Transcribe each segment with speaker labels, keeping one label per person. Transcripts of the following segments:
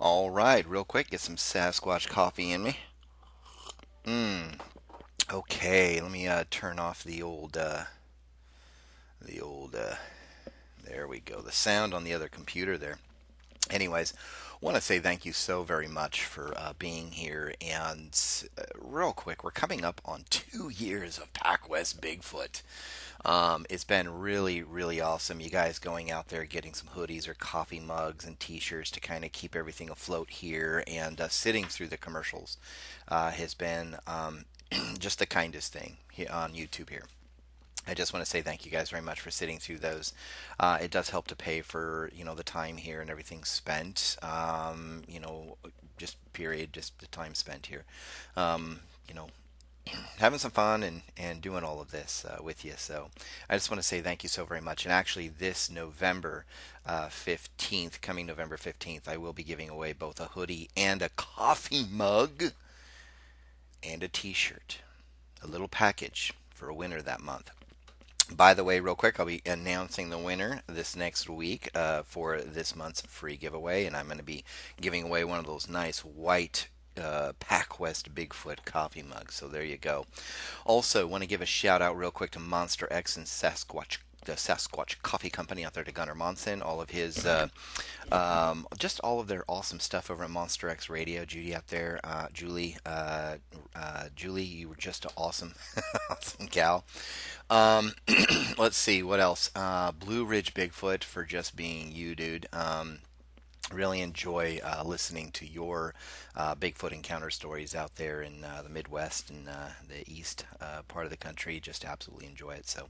Speaker 1: All right, real quick, get some Sasquatch coffee in me. Mmm. Okay, let me turn off the old. There we go. The sound on the other computer there. Anyways, want to say thank you so very much for being here. And real quick, we're coming up on 2 years of PacWest Bigfoot. It's been really, really awesome. You guys going out there getting some hoodies or coffee mugs and T-shirts to kind of keep everything afloat here, and sitting through the commercials has been just the kindest thing here on YouTube here. I just want to say thank you guys very much for sitting through those. It does help to pay for the time here and everything spent. Just period, just the time spent here. Um, you know, Having some fun and doing all of this with you. So I just want to say thank you so very much. And actually, this November 15th, coming November 15th, I will be giving away both a hoodie and a coffee mug and a T-shirt, a little package for a winner that month. By the way, real quick, I'll be announcing the winner this next week for this month's free giveaway, and I'm going to be giving away one of those nice white PacWest Bigfoot coffee mugs. So there you go. Also, want to give a shout out real quick to Monster X and Sasquatch. The Sasquatch Coffee Company out there, to Gunnar Monson, all of his, just all of their awesome stuff over at Monster X Radio. Judy out there, Julie, you were just an awesome, awesome gal. Um, let's see what else. Blue Ridge Bigfoot for just being you, dude. Really enjoy listening to your Bigfoot encounter stories out there in the Midwest and the East part of the country. Just absolutely enjoy it. So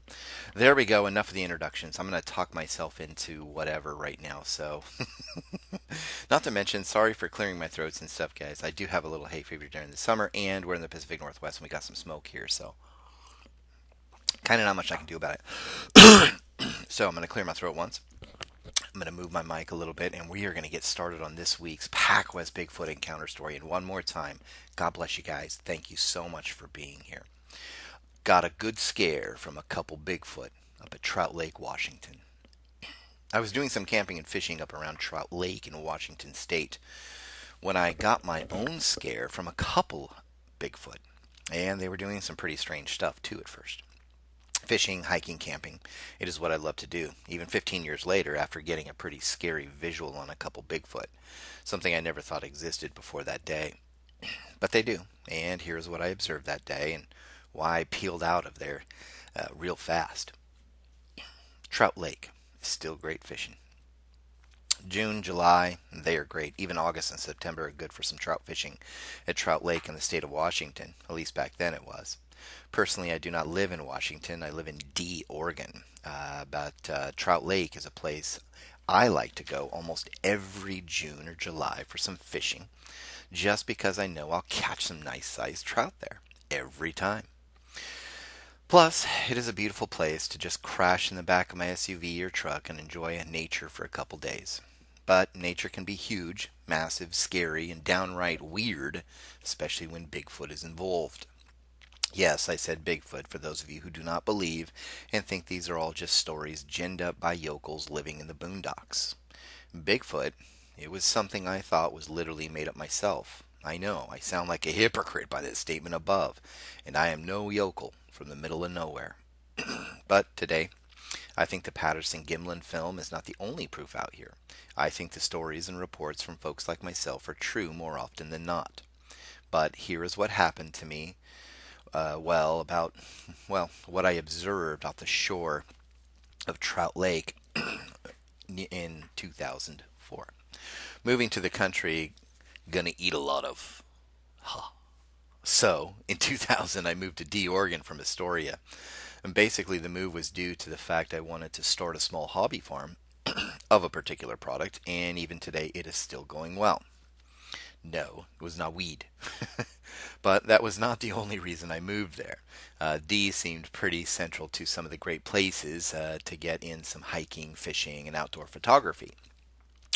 Speaker 1: there we go. Enough of the introductions. I'm going to talk myself into whatever right now. So not to mention, sorry for clearing my throats and stuff, guys. I do have a little hay fever during the summer, and we're in the Pacific Northwest, and we got some smoke here. So kind of not much I can do about it. So I'm going to clear my throat once. I'm going to move my mic a little bit, and we are going to get started on this week's PacWest Bigfoot Encounter story. And one more time, God bless you guys. Thank you so much for being here. Got a good scare from a couple Bigfoot up at Trout Lake, Washington. I was doing some camping and fishing up around Trout Lake in Washington State when I got my own scare from a couple Bigfoot. And they were doing some pretty strange stuff too at first. Fishing, hiking, camping. It is what I love to do, even 15 years later after getting a pretty scary visual on a couple Bigfoot. Something I never thought existed before that day. But they do, and here's what I observed that day and why I peeled out of there real fast. Trout Lake is still great fishing. June, July, they are great. Even August and September are good for some trout fishing at Trout Lake in the state of Washington. At least back then it was. Personally, I do not live in Washington. I live in D, Oregon. But Trout Lake is a place I like to go almost every June or July for some fishing, just because I know I'll catch some nice sized trout there every time. Plus, it is a beautiful place to just crash in the back of my SUV or truck and enjoy nature for a couple days. But nature can be huge, massive, scary, and downright weird, especially when Bigfoot is involved. Yes, I said Bigfoot for those of you who do not believe and think these are all just stories ginned up by yokels living in the boondocks. Bigfoot, it was something I thought was literally made up myself. I know, I sound like a hypocrite by this statement above, and I am no yokel from the middle of nowhere. But today, I think the Patterson Gimlin film is not the only proof out here. I think the stories and reports from folks like myself are true more often than not. But here is what happened to me about what I observed off the shore of Trout Lake in 2004. Moving to the country, gonna eat a lot of. Huh. So, in 2000, I moved to D, Oregon from Astoria. And basically, the move was due to the fact I wanted to start a small hobby farm of a particular product, and even today, it is still going well. No, it was not weed. But that was not the only reason I moved there. D seemed pretty central to some of the great places to get in some hiking, fishing, and outdoor photography.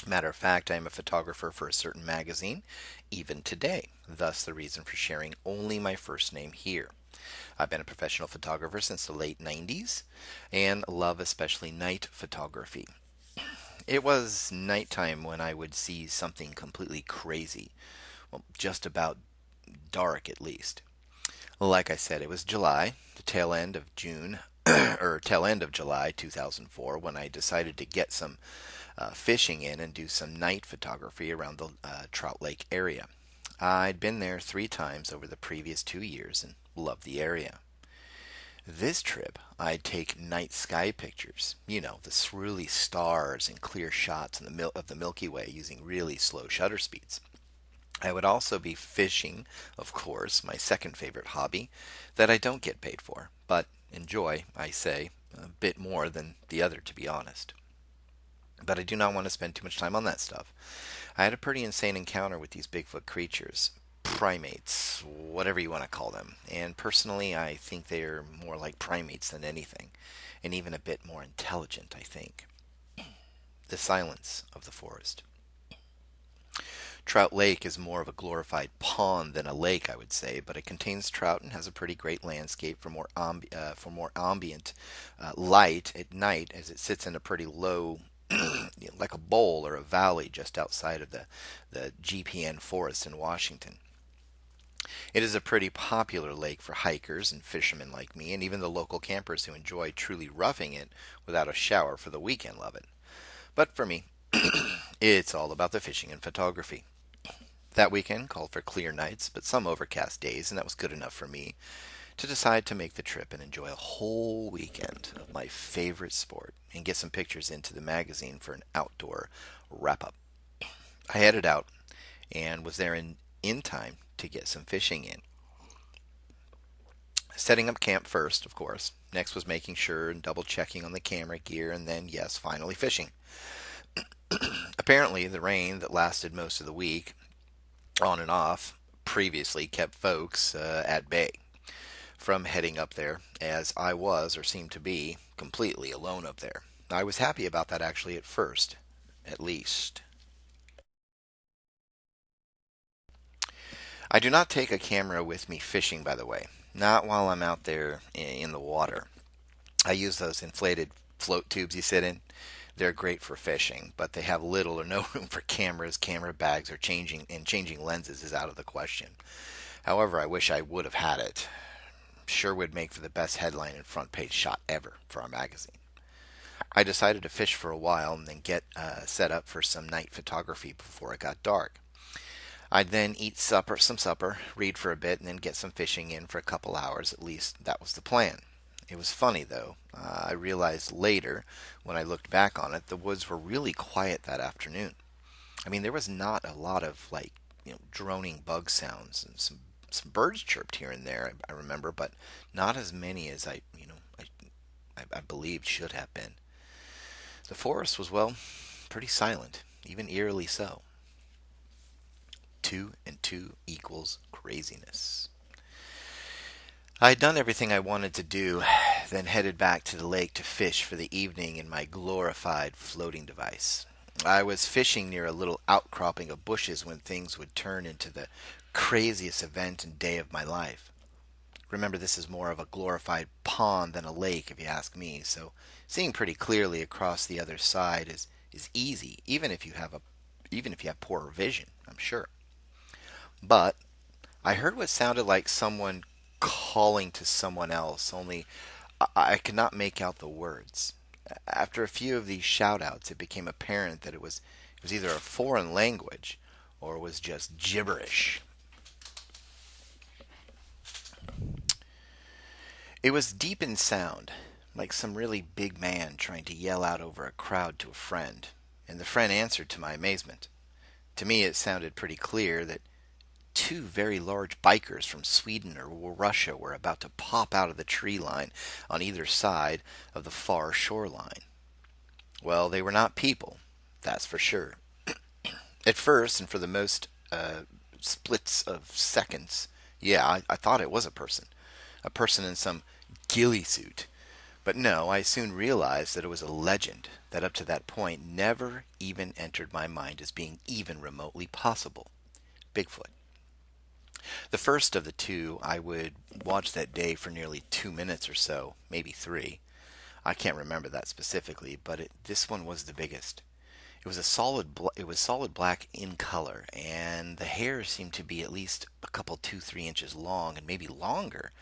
Speaker 1: Matter of fact, I am a photographer for a certain magazine, even today, thus the reason for sharing only my first name here. I've been a professional photographer since the late 90s and love especially night photography. It was nighttime when I would see something completely crazy. Well, just about dark at least. Like I said, it was July, the tail end of June, or tail end of July 2004, when I decided to get some fishing in and do some night photography around the Trout Lake area. I'd been there 3 times over the previous 2 years and loved the area. This trip, I'd take night sky pictures, the swirly stars and clear shots in of the Milky Way using really slow shutter speeds. I would also be fishing, of course, my second favorite hobby that I don't get paid for, but enjoy, I say, a bit more than the other, to be honest. But I do not want to spend too much time on that stuff. I had a pretty insane encounter with these Bigfoot creatures, primates, whatever you want to call them. And personally, I think they are more like primates than anything, and even a bit more intelligent, I think. The silence of the forest. Trout Lake is more of a glorified pond than a lake, I would say, but it contains trout and has a pretty great landscape for more ambient light at night, as it sits in a pretty low, like a bowl or a valley just outside of the GPN forest in Washington. It is a pretty popular lake for hikers and fishermen like me, and even the local campers who enjoy truly roughing it without a shower for the weekend love it. But for me, it's all about the fishing and photography. That weekend called for clear nights, but some overcast days, and that was good enough for me to decide to make the trip and enjoy a whole weekend of my favorite sport and get some pictures into the magazine for an outdoor wrap up. I headed out and was there in time to get some fishing in. Setting up camp first, of course. Next was making sure and double checking on the camera gear, and then, yes, finally fishing. Apparently, the rain that lasted most of the week, on and off, previously kept folks at bay from heading up there, as I was, or seemed to be, completely alone up there. I was happy about that actually at first, at least. I do not take a camera with me fishing, by the way. Not while I'm out there in the water. I use those inflated float tubes you sit in. They're great for fishing, but they have little or no room for cameras, camera bags, or changing lenses is out of the question. However, I wish I would have had it. Sure would make for the best headline and front page shot ever for our magazine. I decided to fish for a while and then get set up for some night photography before it got dark. I'd then eat some supper, read for a bit, and then get some fishing in for a couple hours. At least that was the plan. It was funny, though. I realized later, when I looked back on it, the woods were really quiet that afternoon. I mean, there was not a lot of droning bug sounds, and some birds chirped here and there. I remember, but not as many as I believed should have been. The forest was, well, pretty silent, even eerily so. 2 and 2 equals craziness. I had done everything I wanted to do, then headed back to the lake to fish for the evening in my glorified floating device. I was fishing near a little outcropping of bushes when things would turn into the craziest event and day of my life. Remember, this is more of a glorified pond than a lake, if you ask me, so seeing pretty clearly across the other side is easy, even if you have poor vision, I'm sure. But I heard what sounded like someone calling to someone else, only I could not make out the words. After a few of these shout-outs, it became apparent that it was either a foreign language or was just gibberish. It was deep in sound, like some really big man trying to yell out over a crowd to a friend, and the friend answered to my amazement. To me, it sounded pretty clear that 2 very large bikers from Sweden or Russia were about to pop out of the tree line on either side of the far shoreline. Well, they were not people, that's for sure. At first, and for the most splits of seconds, yeah, I thought it was a person in some ghillie suit. But no, I soon realized that it was a legend that up to that point never even entered my mind as being even remotely possible. Bigfoot. The first of the 2 I would watch that day for nearly 2 minutes or so, maybe 3. I can't remember that specifically, but this one was the biggest. It was solid black in color, and the hair seemed to be at least a couple 2-3 inches long, and maybe longer.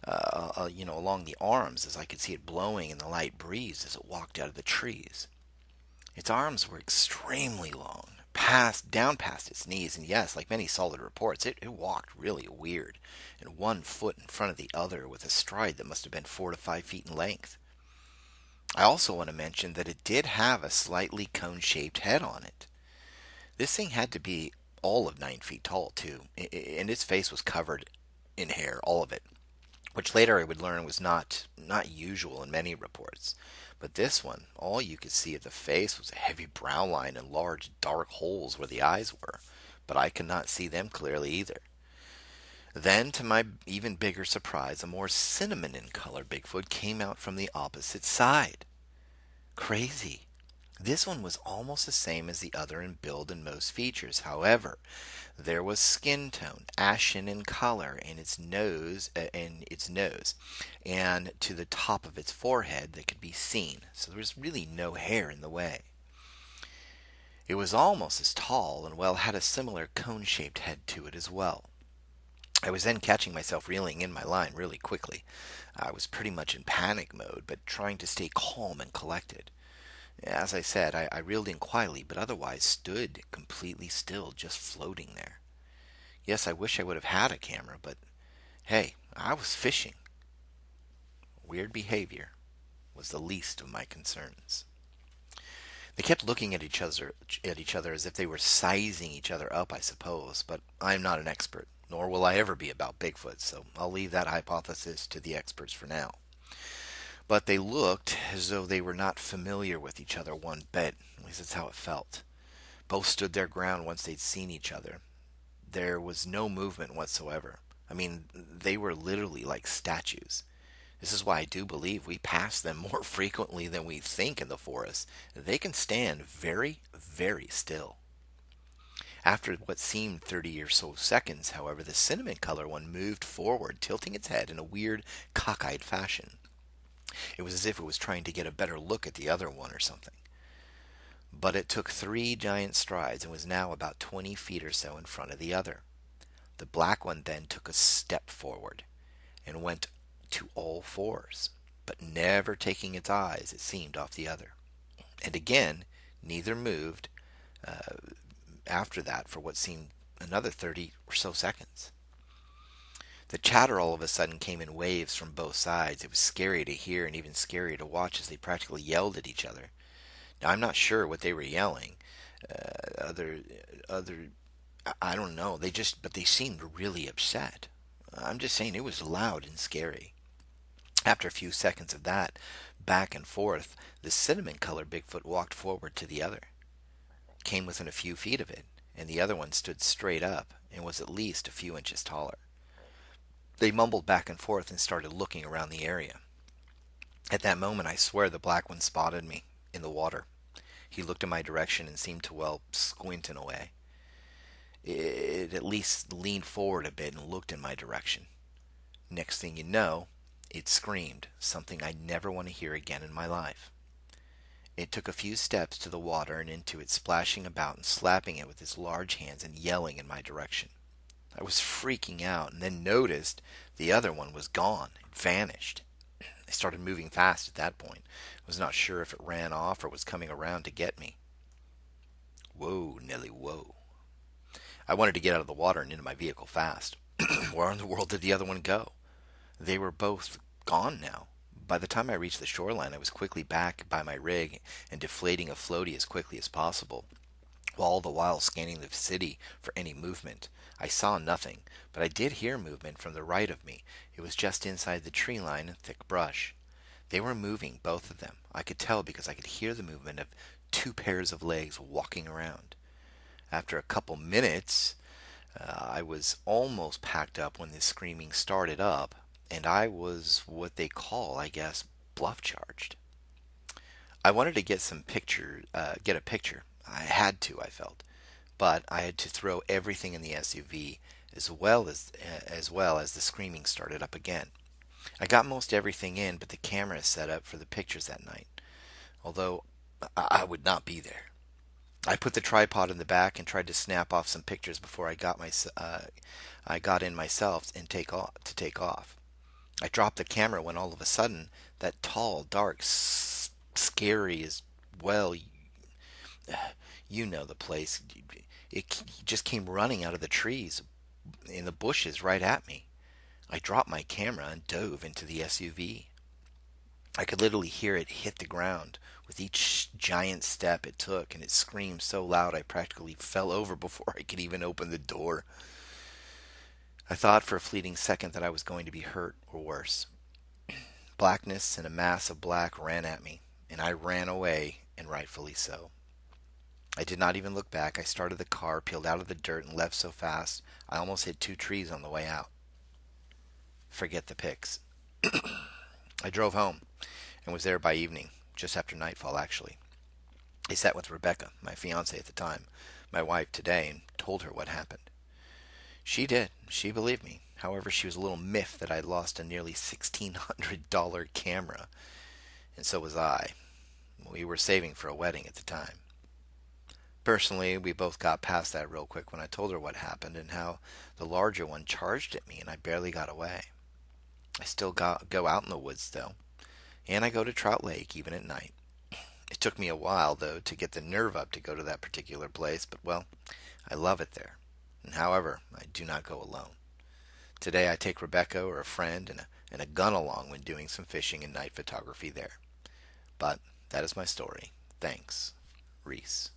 Speaker 1: Along the arms, as I could see it blowing in the light breeze as it walked out of the trees. Its arms were extremely long, past down past its knees, and yes, like many solid reports, it walked really weird, and 1 foot in front of the other with a stride that must have been 4 to 5 feet in length. I also want to mention that it did have a slightly cone-shaped head on it. This thing had to be all of 9 feet tall, too, and its face was covered in hair, all of it, which later I would learn was not usual in many reports. But this one, all you could see of the face was a heavy brow line and large dark holes where the eyes were, but I could not see them clearly either. Then, to my even bigger surprise, a more cinnamon in color Bigfoot came out from the opposite side. Crazy. This one was almost the same as the other in build and most features. However, there was skin tone, ashen in color, in its nose, and to the top of its forehead that could be seen. So there was really no hair in the way. It was almost as tall and well had a similar cone-shaped head to it as well. I was then catching myself reeling in my line really quickly. I was pretty much in panic mode, but trying to stay calm and collected. As I said, I reeled in quietly, but otherwise stood completely still, just floating there. Yes, I wish I would have had a camera, but hey, I was fishing. Weird behavior was the least of my concerns. They kept looking at each other as if they were sizing each other up, I suppose, but I'm not an expert, nor will I ever be about Bigfoot, so I'll leave that hypothesis to the experts for now. But they looked as though they were not familiar with each other one bit. At least that's how it felt. Both stood their ground once they'd seen each other. There was no movement whatsoever. I mean, they were literally like statues. This is why I do believe we pass them more frequently than we think in the forest. They can stand very, very still. After what seemed 30 or so seconds, however, the cinnamon color one moved forward, tilting its head in a weird, cockeyed fashion. It was as if it was trying to get a better look at the other one or something. But it took 3 giant strides and was now about 20 feet or so in front of the other. The black one then took a step forward and went to all fours, but never taking its eyes, it seemed, off the other. And again, neither moved after that for what seemed another 30 or so seconds. The chatter all of a sudden came in waves from both sides. It was scary to hear and even scarier to watch as they practically yelled at each other. Now, I'm not sure what they were yelling. Other, I don't know. But they seemed really upset. I'm just saying it was loud and scary. After a few seconds of that, back and forth, the cinnamon-colored Bigfoot walked forward to the other, came within a few feet of it, and the other one stood straight up and was at least a few inches taller. They mumbled back and forth and started looking around the area. At that moment, I swear the black one spotted me in the water. He looked in my direction and seemed to, well, squint in a way. It at least leaned forward a bit and looked in my direction. Next thing you know, it screamed, something I never want to hear again in my life. It took a few steps to the water and into it, splashing about and slapping it with its large hands and yelling in my direction. I was freaking out and then noticed the other one was gone. It vanished. I started moving fast at that point. I was not sure if it ran off or was coming around to get me. Whoa, Nelly, whoa. I wanted to get out of the water and into my vehicle fast. Where in the world did the other one go? They were both gone now. By the time I reached the shoreline, I was quickly back by my rig and deflating a floaty as quickly as possible, all the while scanning the city for any movement. I saw nothing, but I did hear movement from the right of me. It was just inside the tree line and thick brush. They were moving, both of them. I could tell because I could hear the movement of 2 pairs of legs walking around. After a couple minutes, I was almost packed up when the screaming started up, and I was what they call, I guess, bluff charged. I wanted to get a picture. I had to, I felt. But I had to throw everything in the SUV as the screaming started up again. I got most everything in, but the camera is set up for the pictures that night, although I would not be there. I put the tripod in the back and tried to snap off some pictures before I got in myself and take off. I dropped the camera when all of a sudden that tall, dark, scary as well. You know the place. It just came running out of the trees in the bushes right at me. I dropped my camera and dove into the SUV. I could literally hear it hit the ground with each giant step it took, and it screamed so loud I practically fell over before I could even open the door. I thought for a fleeting second that I was going to be hurt or worse. Blackness and a mass of black ran at me, and I ran away, and rightfully so. I did not even look back. I started the car, peeled out of the dirt, and left so fast I almost hit two trees on the way out. Forget the pics. I drove home and was there by evening, just after nightfall actually. I sat with Rebecca, my fiance at the time, my wife today, and told her what happened. She did. She believed me. However, she was a little miffed that I'd lost a nearly $1,600 camera, and so was I. We were saving for a wedding at the time. Personally, we both got past that real quick when I told her what happened and how the larger one charged at me and I barely got away. I still go out in the woods though, and I go to Trout Lake even at night. It took me a while though to get the nerve up to go to that particular place, but well, I love it there. And however, I do not go alone. Today I take Rebecca or a friend and a gun along when doing some fishing and night photography there. But that is my story. Thanks, Reese.